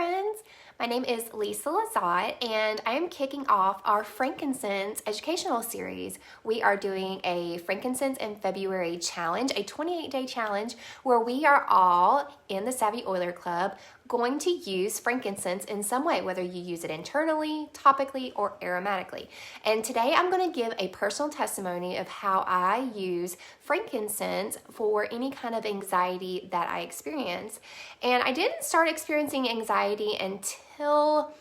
friends. My name is 𝗙𝗙𝗔𝗡𝗡, and I am kicking off our Frankicnense educational series. We are doing a Frankicnense in February challenge, a 28-day challenge where we are all in the Savvy Oiler Club going to use frankincense in some way, whether you use it internally, topically, or aromatically. And today I'm going to give a personal testimony of how I use frankincense for any kind of anxiety that I experience. And I didn't start experiencing anxiety until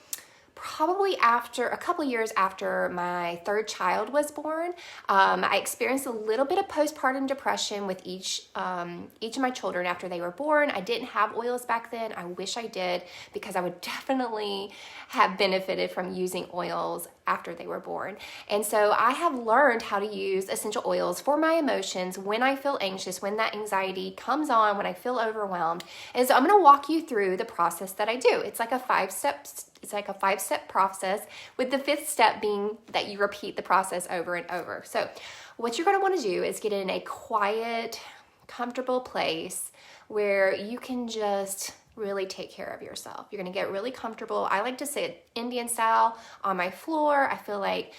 probably after a couple years after my third child was born. I experienced a little bit of postpartum depression with each of my children after they were born. I didn't have oils back then. I wish I did, because I would definitely have benefited from using oils after they were born. And so I have learned how to use essential oils for my emotions when I feel anxious, when that anxiety comes on, when I feel overwhelmed. And so I'm going to walk you through the process that I do. It's like a five-step process, with the fifth step being that you repeat the process over and over. So what you're going to want to do is get in a quiet, comfortable place where you can just really take care of yourself. You're going to get really comfortable. I like to sit Indian style on my floor. I feel like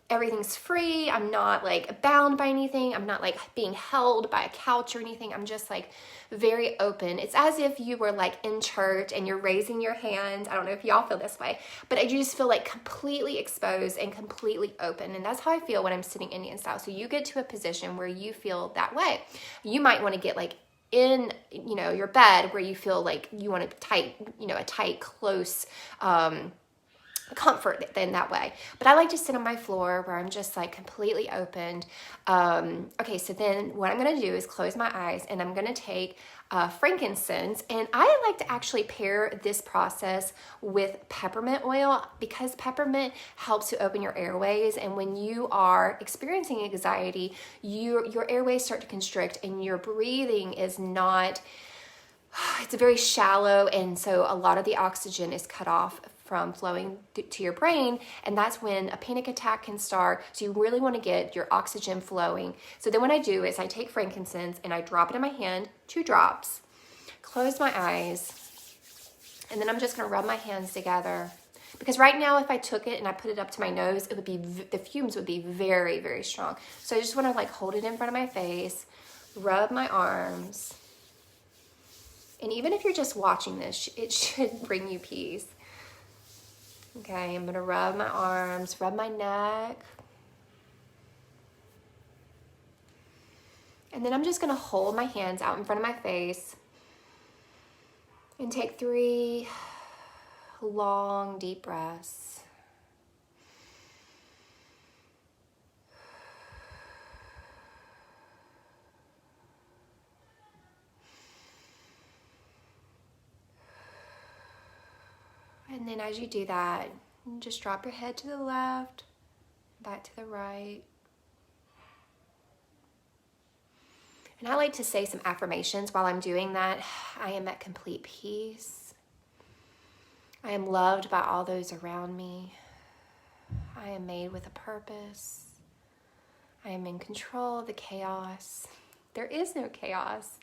everything's free. I'm not like bound by anything. I'm not like being held by a couch or anything. I'm just like very open. It's as if you were like in church and you're raising your hands. I don't know if y'all feel this way, but I just feel like completely exposed and completely open. And that's how I feel when I'm sitting Indian style. So you get to a position where you feel that way. You might want to get like in, your bed where you feel like you want a tight, close, comfort in that way. But I like to sit on my floor where I'm just like completely opened. Okay, so then what I'm going to do is close my eyes, and I'm going to take frankincense, and I like to actually pair this process with peppermint oil, because peppermint helps to open your airways. And when you are experiencing anxiety, your airways start to constrict and your breathing is not, it's very shallow, and so a lot of the oxygen is cut off from flowing to your brain, and that's when a panic attack can start. So you really want to get your oxygen flowing. So then what I do is I take frankincense and I drop it in my hand, 2 drops, close my eyes, and then I'm just going to rub my hands together, because right now if I took it and I put it up to my nose, it would be, the fumes would be very, very strong. So I just want to like hold it in front of my face, rub my arms, and even if you're just watching this, it should bring you peace. Okay, I'm going to rub my arms, rub my neck. And then I'm just going to hold my hands out in front of my face and take 3 long, deep breaths. And then as you do that, just drop your head to the left, back to the right. And I like to say some affirmations while I'm doing that. I am at complete peace. I am loved by all those around me. I am made with a purpose. I am in control of the chaos. There is no chaos.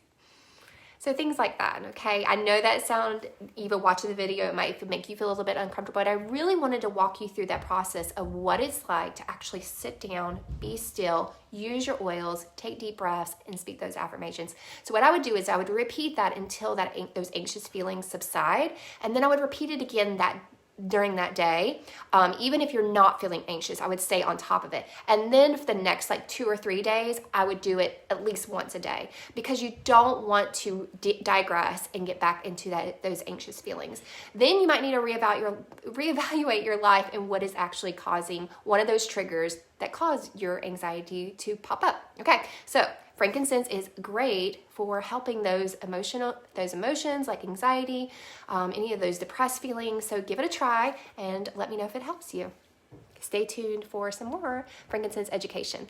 So things like that, okay? I know that sound, even watching the video, it might make you feel a little bit uncomfortable, but I really wanted to walk you through that process of what it's like to actually sit down, be still, use your oils, take deep breaths, and speak those affirmations. So what I would do is I would repeat that until those anxious feelings subside, and then I would repeat it again during that day. Even if you're not feeling anxious, I would stay on top of it. And then for the next like 2 or 3 days, I would do it at least once a day, because you don't want to digress and get back into those anxious feelings. Then you might need to reevaluate your life and what is actually causing one of those triggers that cause your anxiety to pop up. Okay, so frankincense is great for helping those emotions like anxiety, any of those depressed feelings. So give it a try and let me know if it helps you. Stay tuned for some more frankincense education.